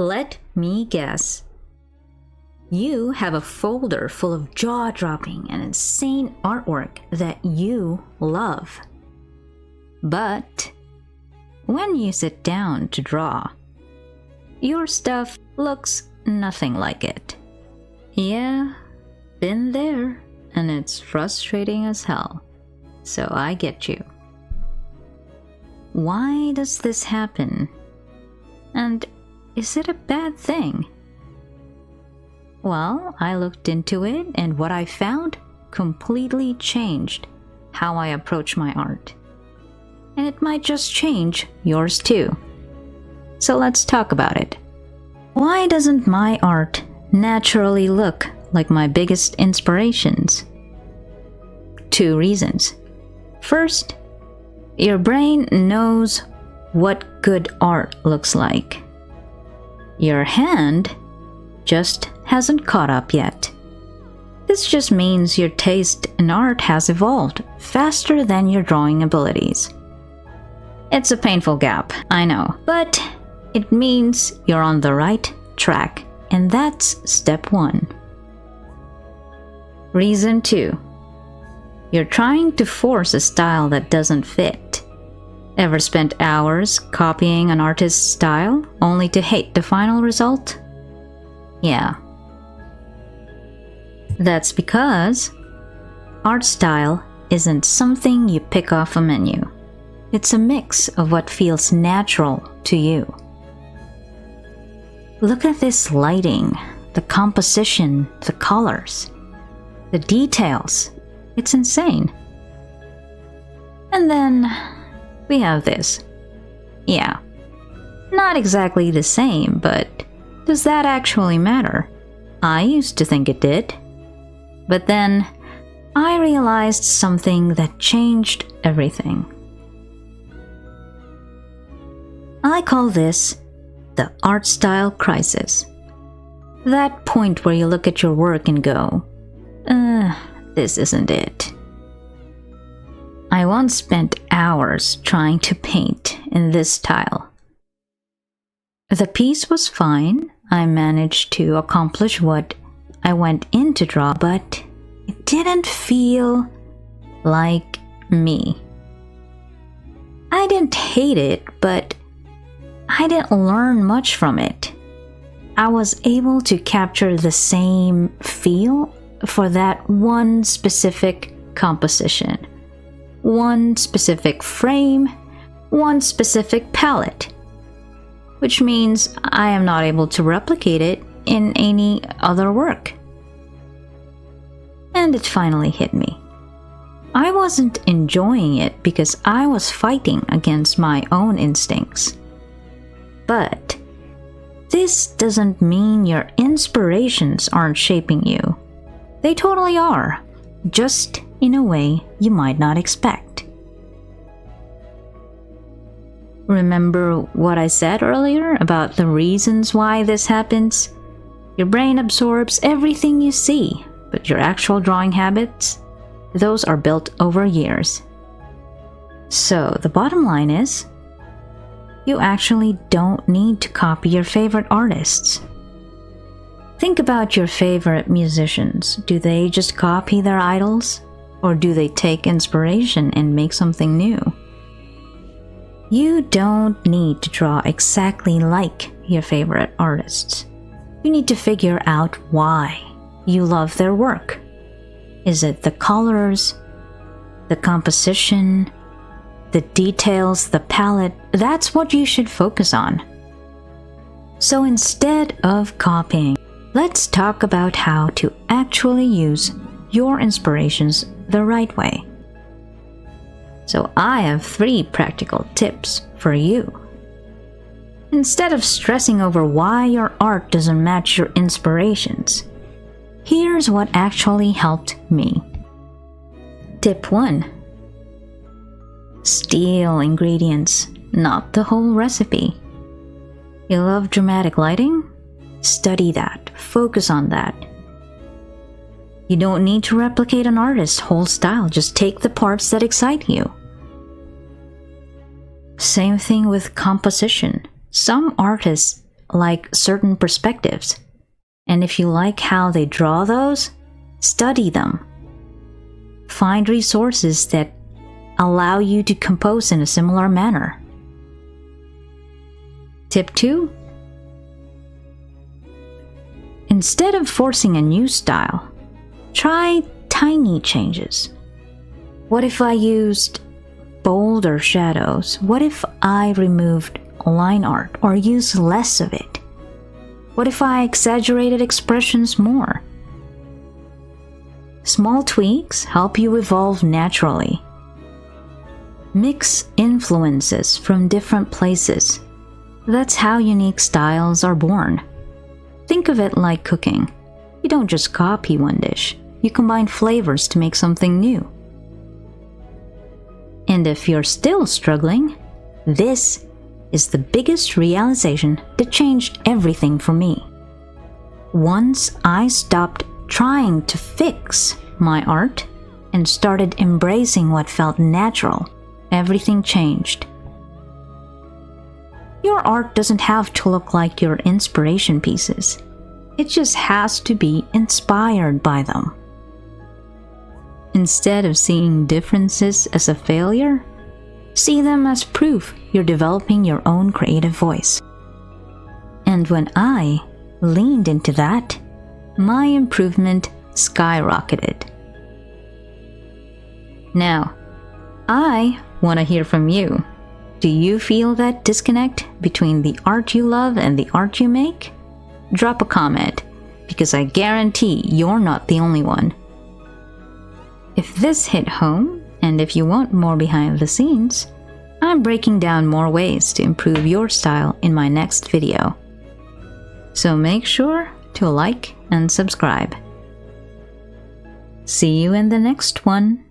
Let me guess. You have a folder full of jaw-dropping and insane artwork that you love. But when you sit down to draw, your stuff looks nothing like it. Yeah, been there, and it's frustrating as hell. So I get you. Why does this happen? And is it a bad thing? Well, I looked into it, and what I found completely changed how I approach my art. And it might just change yours too. So let's talk about it. Why doesn't my art naturally look like my biggest inspirations? 2 reasons. First, your brain knows what good art looks like. Your hand just hasn't caught up yet. This just means your taste in art has evolved faster than your drawing abilities. It's a painful gap, I know, but it means you're on the right track, and that's step 1. Reason 2. You're trying to force a style that doesn't fit. Ever spent hours copying an artist's style only to hate the final result? Yeah. That's because art style isn't something you pick off a menu. It's a mix of what feels natural to you. Look at this lighting, the composition, the colors, the details. It's insane. And then we have this. Yeah, not exactly the same, but does that actually matter? I used to think it did. But then I realized something that changed everything. I call this the art style crisis. That point where you look at your work and go, this isn't it. I once spent hours trying to paint in this style. The piece was fine. I managed to accomplish what I went in to draw, but it didn't feel like me. I didn't hate it, but I didn't learn much from it. I was able to capture the same feel for that one specific composition, one specific frame, one specific palette, which means I am not able to replicate it in any other work. And it finally hit me. I wasn't enjoying it because I was fighting against my own instincts. But this doesn't mean your inspirations aren't shaping you. They totally are, just in a way you might not expect. Remember what I said earlier about the reasons why this happens? Your brain absorbs everything you see, but your actual drawing habits, those are built over years. So the bottom line is, you actually don't need to copy your favorite artists. Think about your favorite musicians. Do they just copy their idols? Or do they take inspiration and make something new? You don't need to draw exactly like your favorite artists. You need to figure out why you love their work. Is it the colors, the composition, the details, the palette? That's what you should focus on. So instead of copying, let's talk about how to actually use your inspirations the right way. So I have 3 practical tips for you. Instead of stressing over why your art doesn't match your inspirations, here's what actually helped me. Tip 1. Steal ingredients, not the whole recipe. You love dramatic lighting? Study that. Focus on that. You don't need to replicate an artist's whole style. Just take the parts that excite you. Same thing with composition. Some artists like certain perspectives. And if you like how they draw those, study them. Find resources that allow you to compose in a similar manner. Tip 2. Instead of forcing a new style, try tiny changes. What if I used bolder shadows? What if I removed line art or used less of it? What if I exaggerated expressions more? Small tweaks help you evolve naturally. Mix influences from different places. That's how unique styles are born. Think of it like cooking. You don't just copy one dish, you combine flavors to make something new. And if you're still struggling, this is the biggest realization that changed everything for me. Once I stopped trying to fix my art and started embracing what felt natural, everything changed. Your art doesn't have to look like your inspiration pieces. It just has to be inspired by them. Instead of seeing differences as a failure, see them as proof you're developing your own creative voice. And when I leaned into that, my improvement skyrocketed. Now, I want to hear from you. Do you feel that disconnect between the art you love and the art you make? Drop a comment, because I guarantee you're not the only one. If this hit home, and if you want more behind the scenes, I'm breaking down more ways to improve your style in my next video. So make sure to like and subscribe. See you in the next one.